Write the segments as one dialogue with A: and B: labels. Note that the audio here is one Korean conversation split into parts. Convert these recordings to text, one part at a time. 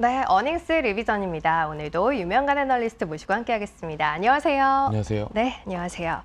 A: 네, 어닝스 리비전입니다. 오늘도 유명한 애널리스트 모시고 함께하겠습니다. 안녕하세요.
B: 안녕하세요.
A: 네, 안녕하세요.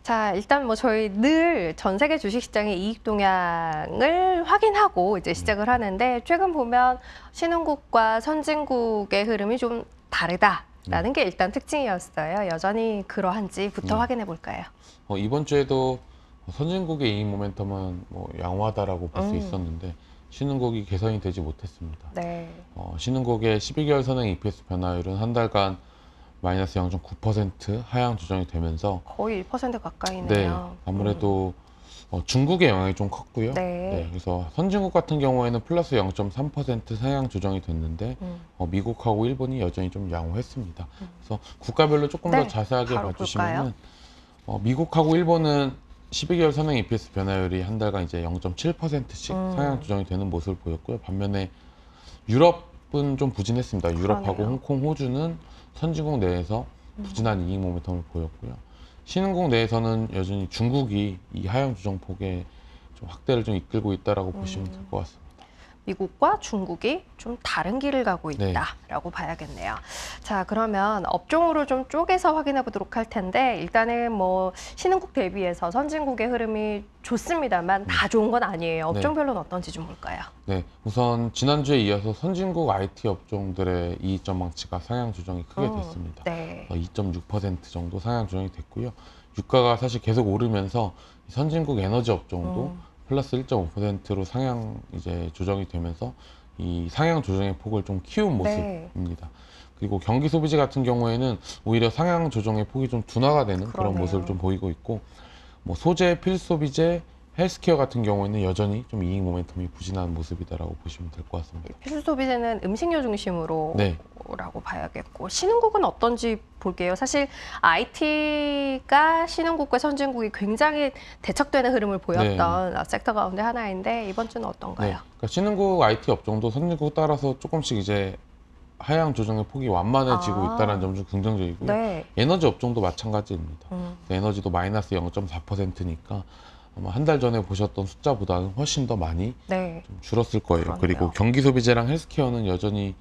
A: 자, 일단 뭐 저희 늘 전 세계 주식시장의 이익 동향을 확인하고 이제 시작을 하는데 최근 보면 신흥국과 선진국의 흐름이 좀 다르다라는 게 일단 특징이었어요. 여전히 그러한지부터 확인해 볼까요?
B: 이번 주에도 선진국의 이익 모멘텀은 양호하다라고 볼 수 있었는데 신흥국이 개선이 되지 못했습니다.
A: 네.
B: 신흥국의 12개월 선행 EPS 변화율은 한 달간 마이너스 0.9% 하향 조정이 되면서
A: 거의 1% 가까이네요.
B: 네, 아무래도 중국의 영향이 좀 컸고요.
A: 네.
B: 그래서 선진국 같은 경우에는 플러스 0.3% 상향 조정이 됐는데 미국하고 일본이 여전히 좀 양호했습니다. 그래서 국가별로 조금 더 자세하게
A: 바로
B: 봐주시면은 미국하고 일본은 12개월 선행 EPS 변화율이 한 달간 이제 0.7%씩 상향 조정이 되는 모습을 보였고요. 반면에 유럽은 좀 부진했습니다. 유럽하고
A: 그러네요.
B: 홍콩, 호주는 선진국 내에서 부진한 이익 모멘텀을 보였고요. 신흥국 내에서는 여전히 중국이 이 하향 조정 폭의 좀 확대를 좀 이끌고 있다라고 보시면 될 것 같습니다.
A: 미국과 중국이 좀 다른 길을 가고 있다라고 봐야겠네요. 자, 그러면 업종으로 좀 쪼개서 확인해 보도록 할 텐데 일단은 뭐 신흥국 대비해서 선진국의 흐름이 좋습니다만 다 좋은 건 아니에요. 업종별로는 어떤지 좀 볼까요?
B: 네, 우선 지난주에 이어서 선진국 IT 업종들의 이익 전망치가 상향 조정이 크게 됐습니다.
A: 네.
B: 2.6% 정도 상향 조정이 됐고요. 유가가 사실 계속 오르면서 선진국 에너지 업종도 플러스 1.5%로 상향 이제 조정이 되면서 이 상향 조정의 폭을 좀 키운 모습입니다. 그리고 경기 소비재 같은 경우에는 오히려 상향 조정의 폭이 좀 둔화가 되는 그런 모습을 좀 보이고 있고, 뭐 소재, 필수소비재, 헬스케어 같은 경우에는 여전히 좀 이익 모멘텀이 부진한 모습이다라고 보시면 될 것 같습니다.
A: 필수 소비재는 음식료 중심으로 라고 봐야겠고, 신흥국은 어떤지 볼게요. 사실 IT가 신흥국과 선진국이 굉장히 대척되는 흐름을 보였던 섹터 가운데 하나인데 이번 주는 어떤가요?
B: 그러니까 신흥국 IT 업종도 선진국 따라서 조금씩 이제 하향 조정의 폭이 완만해지고 있다는 점 좀 긍정적이고요. 에너지 업종도 마찬가지입니다. 에너지도 마이너스 0.4%니까 아마 한 달 전에 보셨던 숫자보다는 훨씬 더 많이 좀 줄었을 거예요.
A: 그러네요.
B: 그리고 경기 소비재랑 헬스케어는 여전히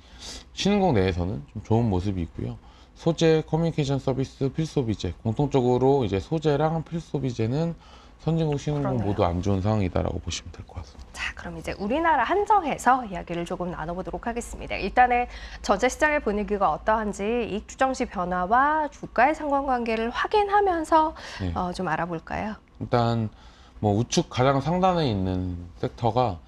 B: 신흥국 내에서는 좀 좋은 모습이고요. 소재, 커뮤니케이션 서비스, 필소비재 공통적으로 이제 소재랑 필소비재는 선진국, 신흥국 모두 안 좋은 상황이다라고 보시면 될 것 같습니다.
A: 자, 그럼 이제 우리나라 한정해서 이야기를 조금 나눠보도록 하겠습니다. 일단은 전체 시장의 분위기가 어떠한지 이익 추정시 변화와 주가의 상관관계를 확인하면서 좀 알아볼까요?
B: 일단 뭐 우측 가장 상단에 있는 섹터가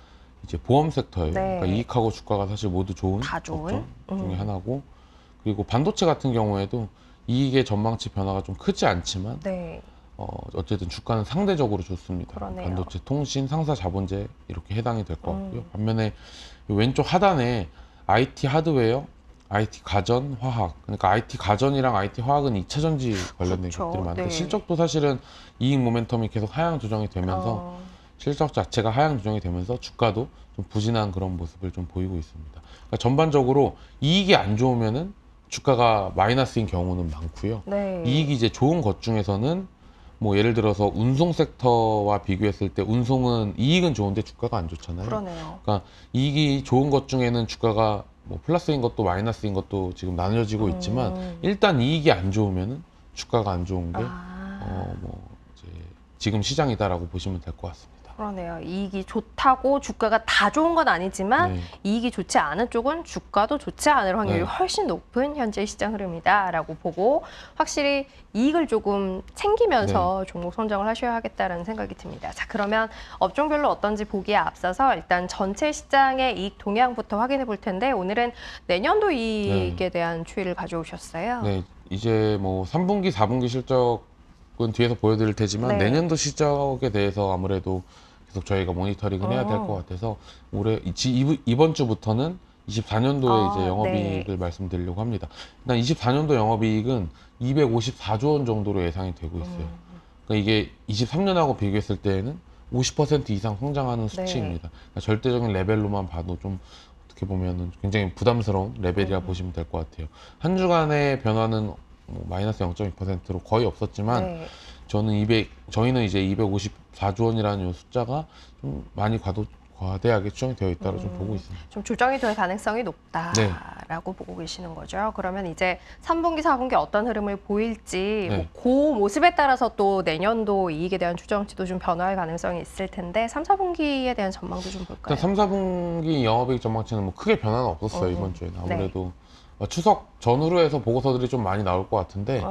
B: 이제 보험 섹터예요. 그러니까 이익하고 주가가 사실 모두 좋은 업종 중에 하나고, 그리고 반도체 같은 경우에도 이익의 전망치 변화가 좀 크지 않지만 어쨌든 주가는 상대적으로 좋습니다. 반도체, 통신, 상사 자본재 이렇게 해당이 될 것 같고요. 반면에 왼쪽 하단에 IT 하드웨어, IT 가전, 화학, 그러니까 IT 가전이랑 IT 화학은 2차 전지 관련된 것들이 많은데 실적도 사실은 이익 모멘텀이 계속 하향 조정이 되면서 실적 자체가 하향 조정이 되면서 주가도 좀 부진한 그런 모습을 좀 보이고 있습니다. 그러니까 전반적으로 이익이 안 좋으면은 주가가 마이너스인 경우는 많고요. 이익이 이제 좋은 것 중에서는 뭐 예를 들어서 운송 섹터와 비교했을 때 운송은 이익은 좋은데 주가가 안 좋잖아요. 그러니까 이익이 좋은 것 중에는 주가가 뭐 플러스인 것도 마이너스인 것도 지금 나눠지고 있지만 일단 이익이 안 좋으면은 주가가 안 좋은 게 뭐 이제 지금 시장이다라고 보시면 될 것 같습니다.
A: 그러네요. 이익이 좋다고 주가가 다 좋은 건 아니지만 이익이 좋지 않은 쪽은 주가도 좋지 않을 확률이 훨씬 높은 현재 시장 흐름이다라고 보고 확실히 이익을 조금 챙기면서 종목 선정을 하셔야 하겠다는 생각이 듭니다. 자, 그러면 업종별로 어떤지 보기에 앞서서 일단 전체 시장의 이익 동향부터 확인해 볼 텐데 오늘은 내년도 이익에 대한 추이를 가져오셨어요.
B: 네, 이제 뭐 3분기, 4분기 실적은 뒤에서 보여드릴 테지만 내년도 실적에 대해서 아무래도 계속 저희가 모니터링을 해야 될 것 같아서 올해 이번 주부터는 24년도에 이제 영업이익을 말씀드리려고 합니다. 일단 24년도 영업이익은 254조 원 정도로 예상이 되고 있어요. 그러니까 이게 23년하고 비교했을 때에는 50% 이상 성장하는 수치입니다. 그러니까 절대적인 레벨로만 봐도 좀 어떻게 보면은 굉장히 부담스러운 레벨이라 보시면 될 것 같아요. 한 주간의 변화는 뭐 마이너스 0.2%로 거의 없었지만 저희는 이제 254조 원이라는 이 숫자가 좀 많이 거대하게 추정이 되어 있다고 좀 보고 있습니다.
A: 좀 조정이 될 가능성이 높다라고
B: 네.
A: 보고 계시는 거죠. 그러면 이제 3분기, 4분기 어떤 흐름을 보일지
B: 네.
A: 그 모습에 따라서 또 내년도 이익에 대한 추정치도 좀 변화할 가능성이 있을 텐데 3, 4분기에 대한 전망도 좀 볼까요?
B: 일단 3, 4분기 영업이익 전망치는 뭐 크게 변화는 없었어요. 이번 주에는. 아무래도 추석 전후로 해서 보고서들이 좀 많이 나올 것 같은데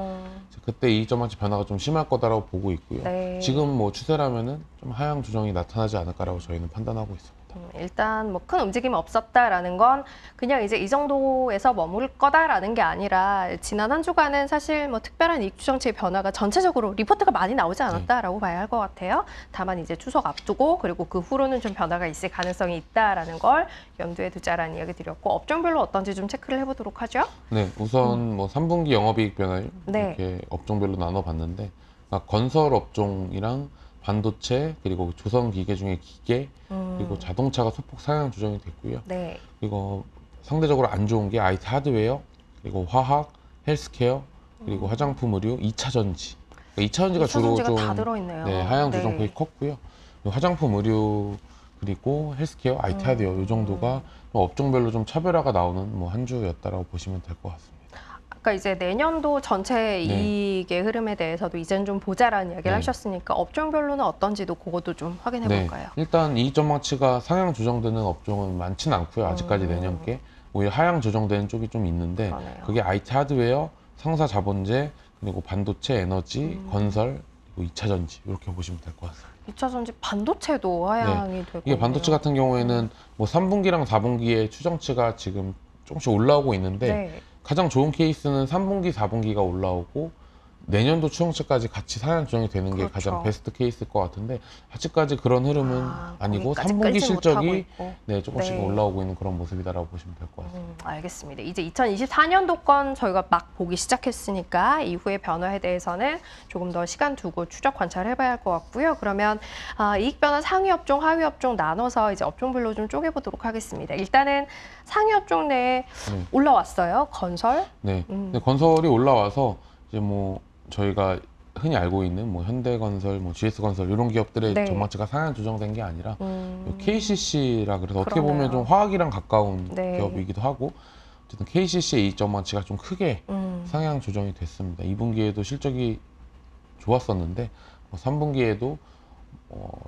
B: 그때 이익 전망치 변화가 좀 심할 거다라고 보고 있고요.
A: 네.
B: 지금 뭐 추세라면은 좀 하향 조정이 나타나지 않을까라고 저희는 판단하고 있습니다.
A: 일단 뭐 큰 움직임 없었다라는 건 그냥 이제 이 정도에서 머물 거다라는 게 아니라 지난 한 주간은 사실 뭐 특별한 이익 추정치의 변화가 전체적으로 리포트가 많이 나오지 않았다라고 봐야 할 것 같아요. 다만 이제 추석 앞두고 그리고 그 후로는 좀 변화가 있을 가능성이 있다라는 걸 염두에 두자라는 이야기 드렸고 업종별로 어떤지 좀 체크를 해보도록 하죠.
B: 네, 우선 뭐 3분기 영업이익 변화율
A: 네.
B: 이렇게 업종별로 나눠봤는데 건설 업종이랑 반도체 그리고 조선 기계 중에 기계 그리고 자동차가 소폭 상향 조정이 됐고요.
A: 네.
B: 그리고 상대적으로 안 좋은 게 IT 하드웨어 그리고 화학, 헬스케어 그리고 화장품 의류, 2차 전지. 2차 전지가 주로 좀
A: 다 들어있네요.
B: 네, 하향
A: 네.
B: 조정폭이 컸고요. 그리고 화장품 의류 그리고 헬스케어, IT 하드웨어 이 정도가 좀 업종별로 좀 차별화가 나오는 뭐 한 주였다라고 보시면 될 것 같습니다.
A: 아까 이제 내년도 전체 이익의 흐름에 대해서도 이젠 좀 보자라는 이야기를 하셨으니까 업종별로는 어떤지도 그것도 좀 확인해 볼까요?
B: 일단 이익 전망치가 상향 조정되는 업종은 많지는 않고요. 아직까지 내년께 오히려 하향 조정되는 쪽이 좀 있는데
A: 그러네요.
B: 그게 IT 하드웨어, 상사 자본재, 그리고 반도체, 에너지, 건설, 그리고 2차 전지 이렇게 보시면 될 것 같습니다.
A: 2차 전지 반도체도 하향이 되고
B: 이게 반도체 같은 경우에는 뭐 3분기랑 4분기의 추정치가 지금 조금씩 올라오고 있는데 가장 좋은 케이스는 3분기, 4분기가 올라오고 내년도 추정치까지 같이 상향 조정이 되는 게 가장 베스트 케이스일 것 같은데 아직까지 그런 흐름은 아니고 3분기 실적이 조금씩 올라오고 있는 그런 모습이다라고 보시면 될 것 같습니다.
A: 알겠습니다. 이제 2024년도 건 저희가 막 보기 시작했으니까 이후의 변화에 대해서는 조금 더 시간 두고 추적 관찰해봐야 할 것 같고요. 그러면 이익 변화 상위 업종, 하위 업종 나눠서 이제 업종별로 좀 쪼개보도록 하겠습니다. 일단은 상위 업종 내에 올라왔어요. 건설.
B: 네. 근데 건설이 올라와서 이제 뭐 저희가 흔히 알고 있는 뭐 현대건설, 뭐 GS건설 이런 기업들의 전망치가 상향 조정된 게 아니라 KCC라 그래서 어떻게 보면 좀 화학이랑 가까운 기업이기도 하고 어쨌든 KCC의 이익 전망치가 좀 크게 상향 조정이 됐습니다. 2분기에도 실적이 좋았었는데 3분기에도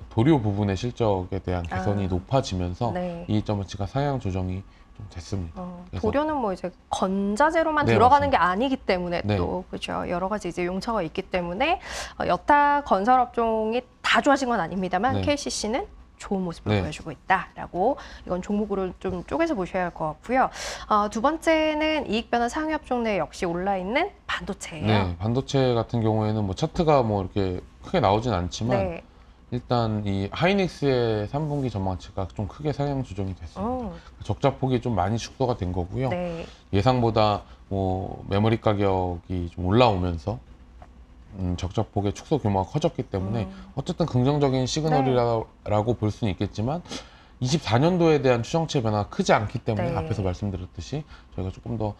B: 도료 부분의 실적에 대한 개선이 높아지면서 이익 전망치가 상향 조정이 좀 됐습니다.
A: 도료는 뭐 이제 건자재로만 들어가는 게 아니기 때문에 또 그렇죠. 여러 가지 이제 용처가 있기 때문에 여타 건설 업종이 다 좋아진 건 아닙니다만 KCC는 좋은 모습을 보여주고 있다라고 이건 종목으로 좀 쪼개서 보셔야 할 것 같고요. 두 번째는 이익 변화 상위 업종 내에 역시 올라 있는 반도체예요.
B: 네, 반도체 같은 경우에는 뭐 차트가 뭐 이렇게 크게 나오진 않지만 일단 이 하이닉스의 3분기 전망치가 좀 크게 상향 조정이 됐습니다. 적자폭이 좀 많이 축소가 된 거고요. 예상보다 뭐 메모리 가격이 좀 올라오면서 적자폭의 축소 규모가 커졌기 때문에 어쨌든 긍정적인 시그널이라고 볼 수는 있겠지만 24년도에 대한 추정치의 변화가 크지 않기 때문에 앞에서 말씀드렸듯이 저희가 조금 더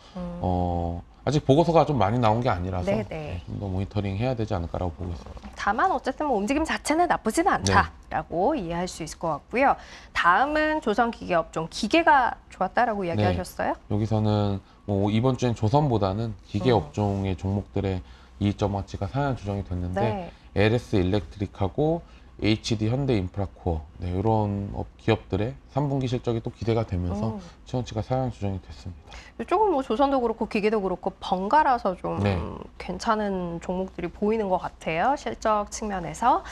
B: 아직 보고서가 좀 많이 나온 게 아니라서 좀 더 모니터링 해야 되지 않을까라고 보고 있습니다.
A: 다만 어쨌든 뭐 움직임 자체는 나쁘지는 않다라고 이해할 수 있을 것 같고요. 다음은 조선기계업종, 기계가 좋았다라고 이야기하셨어요?
B: 여기서는 뭐 이번 주엔 조선보다는 기계업종의 종목들의 이익 전망치가 상향 조정이 됐는데 LS 일렉트릭하고 HD 현대인프라코어 이런 기업들의 3분기 실적이 또 기대가 되면서 추정치가 상향 조정이 됐습니다.
A: 이쪽은 뭐 조선도 그렇고 기계도 그렇고 번갈아서 좀 괜찮은 종목들이 보이는 것 같아요. 실적 측면에서.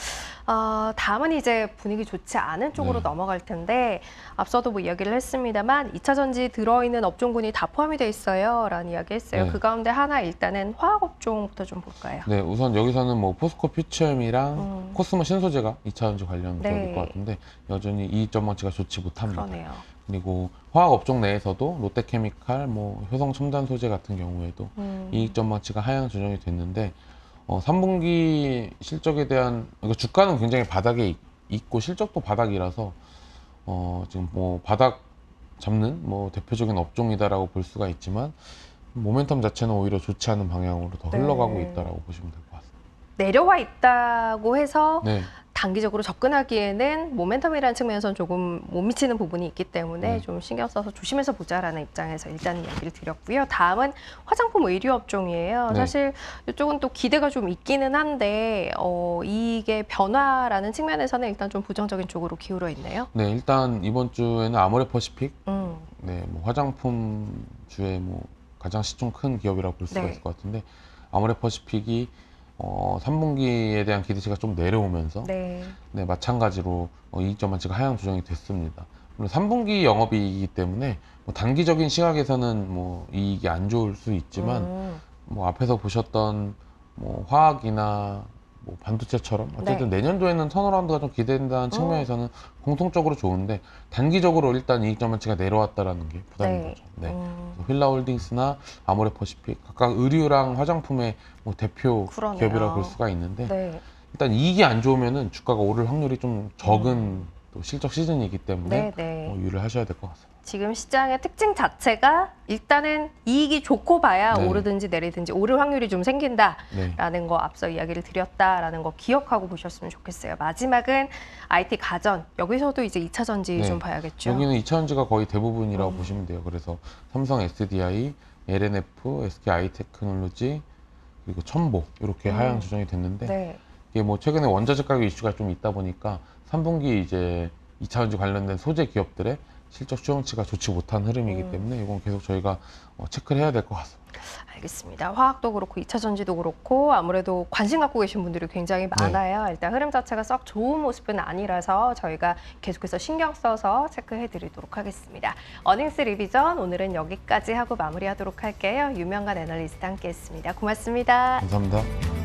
A: 다음은 이제 분위기 좋지 않은 쪽으로 넘어갈 텐데 앞서도 뭐 이야기를 했습니다만 2차 전지 들어있는 업종군이 다 포함이 돼 있어요 라는 이야기 했어요. 그 가운데 하나 일단은 화학업종부터 좀 볼까요?
B: 네, 우선 여기서는 뭐 포스코 퓨처엠이랑 코스모 신소재가 2차 전지 관련 기업일 것 같은데 여전히 이익 전망치가 좋지 못합니다.
A: 그러네요.
B: 그리고 화학 업종 내에서도 롯데케미칼, 뭐 효성 첨단 소재 같은 경우에도 이익 전망치가 하향 조정이 됐는데 3분기 실적에 대한 주가는 굉장히 바닥에 있고 실적도 바닥이라서 지금 뭐 바닥 잡는 뭐 대표적인 업종이다라고 볼 수가 있지만 모멘텀 자체는 오히려 좋지 않은 방향으로 더 흘러가고 있다라고 보시면 될 것 같습니다.
A: 내려와 있다고 해서 단기적으로 접근하기에는 모멘텀이라는 측면에서는 조금 못 미치는 부분이 있기 때문에 좀 신경 써서 조심해서 보자라는 입장에서 일단 이야기를 드렸고요. 다음은 화장품 의류 업종이에요.
B: 네.
A: 사실 이쪽은 또 기대가 좀 있기는 한데 이게 변화라는 측면에서는 일단 좀 부정적인 쪽으로 기울어 있네요.
B: 네, 일단 이번 주에는 아모레퍼시픽, 네, 뭐 화장품 주의 뭐 가장 시총 큰 기업이라고 볼 수가
A: 네.
B: 있을 것 같은데 아모레퍼시픽이 3분기에 대한 기대치가 좀 내려오면서
A: 네.
B: 네, 마찬가지로 이익 전망치가 하향 조정이 됐습니다. 물론 3분기 영업이익이기 때문에 뭐 단기적인 시각에서는 뭐 이익이 안 좋을 수 있지만 뭐 앞에서 보셨던 뭐 화학이나 뭐 반도체처럼 어쨌든 내년도에는 턴어라운드가 좀 기대된다는 측면에서는 공통적으로 좋은데 단기적으로 일단 이익 전망치가 내려왔다라는 게 부담인 거죠. 네. 그래서 휠라홀딩스나 아모레퍼시픽 각각 의류랑 화장품의 뭐 대표
A: 그러네요.
B: 기업이라고 볼 수가 있는데 일단 이익이 안 좋으면은 주가가 오를 확률이 좀 적은 또 실적 시즌이기 때문에 유의를 하셔야 될 것 같습니다.
A: 지금 시장의 특징 자체가 일단은 이익이 좋고 봐야
B: 네.
A: 오르든지 내리든지 오를 확률이 좀 생긴다라는 거 앞서 이야기를 드렸다라는 거 기억하고 보셨으면 좋겠어요. 마지막은 IT 가전. 여기서도 이제 2차 전지 좀 봐야겠죠.
B: 여기는 2차 전지가 거의 대부분이라고 보시면 돼요. 그래서 삼성 SDI, LNF, SK 아이테크놀로지 그리고 첨보 이렇게 하향 조정이 됐는데 이게 뭐 최근에 원자재 가격 이슈가 좀 있다 보니까 3분기 이제 2차 전지 관련된 소재 기업들의 실적 추정치가 좋지 못한 흐름이기 때문에 이건 계속 저희가 체크를 해야 될 것 같습니다.
A: 알겠습니다. 화학도 그렇고 2차 전지도 그렇고 아무래도 관심 갖고 계신 분들이 굉장히 많아요. 일단 흐름 자체가 썩 좋은 모습은 아니라서 저희가 계속해서 신경 써서 체크해 드리도록 하겠습니다. 어닝스 리비전 오늘은 여기까지 하고 마무리하도록 할게요. 유명한 애널리스트 함께했습니다. 고맙습니다.
B: 감사합니다.